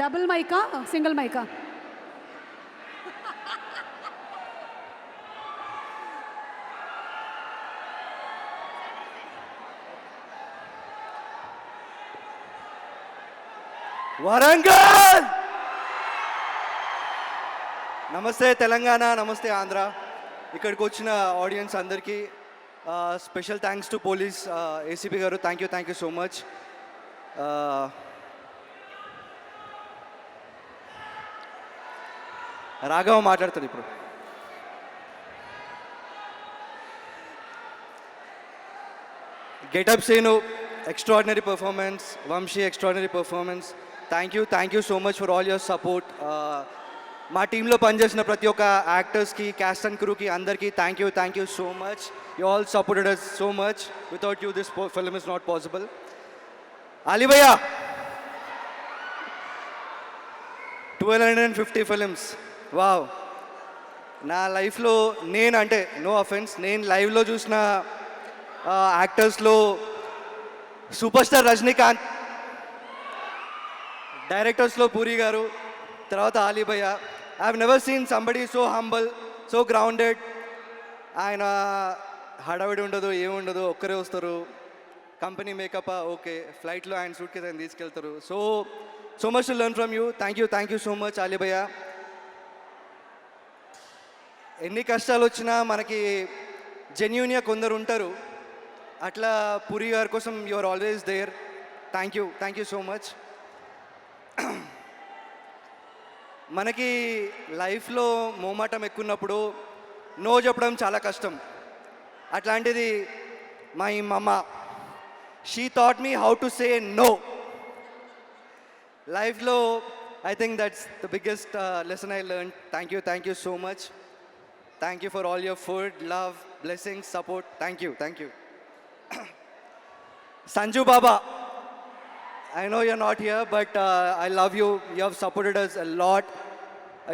Double మైకా single మైకా? వరంగల్. నమస్తే తెలంగాణ, నమస్తే ఆంధ్ర. ఇక్కడికి వచ్చిన ఆడియన్స్ అందరికీ special thanks to police ACP గారు. Thank you so much. Raghava మాట్లాడతాడు ఇప్పుడు. గెటప్ సేను extraordinary performance. Vamshi, extraordinary performance. Thank you so much for all your support. మా టీంలో పనిచేసిన ప్రతి ఒక్క యాక్టర్స్కి, క్యాస్ట్ అండ్ క్రూకి అందరికీ thank you so much. You all supported us so much. Without you this film is not possible. Ali భయ్యా, 1250 films. Wow. నా లైఫ్లో నేను, అంటే నో అఫెన్స్, నేను లైవ్లో చూసిన యాక్టర్స్లో సూపర్ స్టార్ రజనీకాంత్, డైరెక్టర్స్లో పూరి గారు, తర్వాత అలీ భయ్య. I have never seen somebody so humble, so grounded. ఆయన హడావిడి ఉండదు, ఏముండదు, ఒక్కరే వస్తారు. కంపెనీ మేకప్ ఓకే, ఫ్లైట్లో ఆయన సూట్ కేసు ఆయన తీసుకెళ్తారు. So much to learn from you. Thank you so much Ali భయ్య. ఎన్ని కష్టాలు వచ్చినా మనకి జెన్యూన్గా కొందరు ఉంటారు. అట్లా పూరి గారి కోసం you are always there. Thank you so much. మనకి లైఫ్లో మోమాటం ఎక్కున్నప్పుడు నో చెప్పడం చాలా కష్టం. అట్లాంటిది my mamma, she thought me how to say no. లైఫ్లో I think that's the biggest lesson I learn. Thank you so much. Thank you for all your food, love, blessings, support. Thank you. Sanju Baba, I know you're not here, but I love you. You have supported us a lot.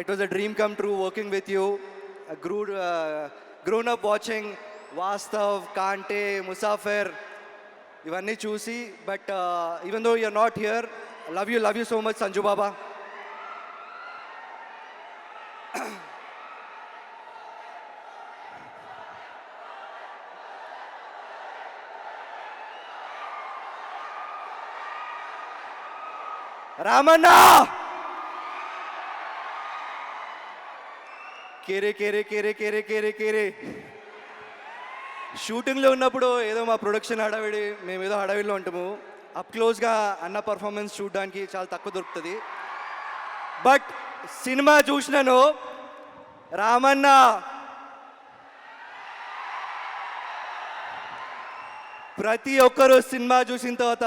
It was a dream come true working with you. I grown up watching Vastav, Kante, Musafir, ivanni chusi. But even though you're not here, I love you so much, Sanju Baba. Ramanna, కేరే షూటింగ్లో ఉన్నప్పుడు ఏదో మా production హడావిడి, మేమేదో హడావిడిలో ఉంటాము. Up క్లోజ్గా అన్న పర్ఫార్మెన్స్ చూడడానికి చాలా తక్కువ దొరుకుతుంది. బట్ సినిమా చూసినాను, రామన్న ప్రతి ఒక్కరు సినిమా చూసిన తర్వాత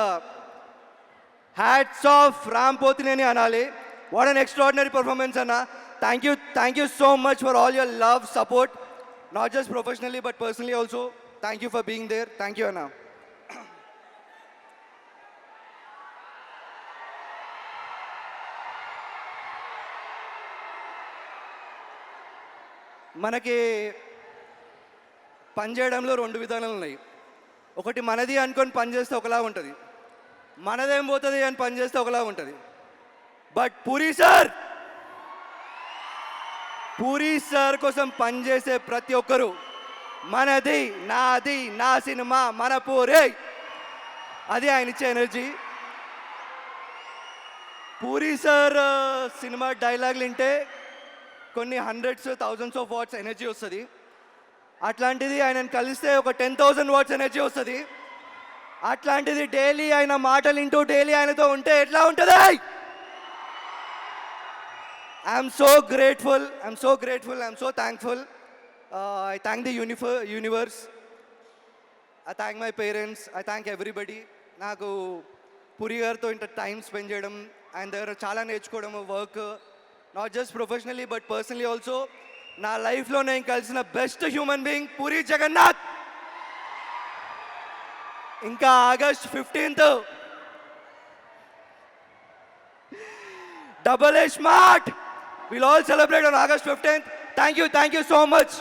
హ్యాట్స్ ఆఫ్ రామ్ పోతినేని అనాలి. వాట్ అన్ ఎక్స్ట్రాడినరీ పర్ఫార్మెన్స్ అన్న. Thank you so much for all your love, support, not just professionally but personally also. Thank you for being there. Thank you అన్న. మనకి పనిచేయడంలో రెండు విధానాలు ఉన్నాయి. ఒకటి మనది అనుకొని పనిచేస్తే ఒకలా ఉంటుంది, మనదేం పోతుంది అని పనిచేస్తే ఒకలా ఉంటుంది. బట్ పూరి సార్ కోసం పనిచేసే ప్రతి ఒక్కరు మనది, నాది, నా సినిమా, మన పూరి, అది ఆయన ఇచ్చే ఎనర్జీ. పూరి సార్ సినిమా డైలాగులు వింటే కొన్ని hundreds, thousands of watts energy వస్తుంది. అట్లాంటిది ఆయనను కలిస్తే ఒక 10,000 వాట్స్ ఎనర్జీ వస్తుంది. అట్లాంటిది డైలీ ఆయన మాటలు వింటూ డైలీ ఆయనతో ఉంటే ఎట్లా ఉంటుంది? I'm so grateful, I'm so thankful. I thank the universe, I thank my parents, I thank everybody. నాకు పూరి గారితో ఇంత టైం స్పెండ్ చేయడం, ఆయన దగ్గర చాలా నేర్చుకోవడం, work, not just professionally but personally also. నా లైఫ్లో నేను కలిసిన best human being Puri Jagannadh. ఇంకా August 15th Double A Smart. We'll all celebrate on August 15th. Thank you so much.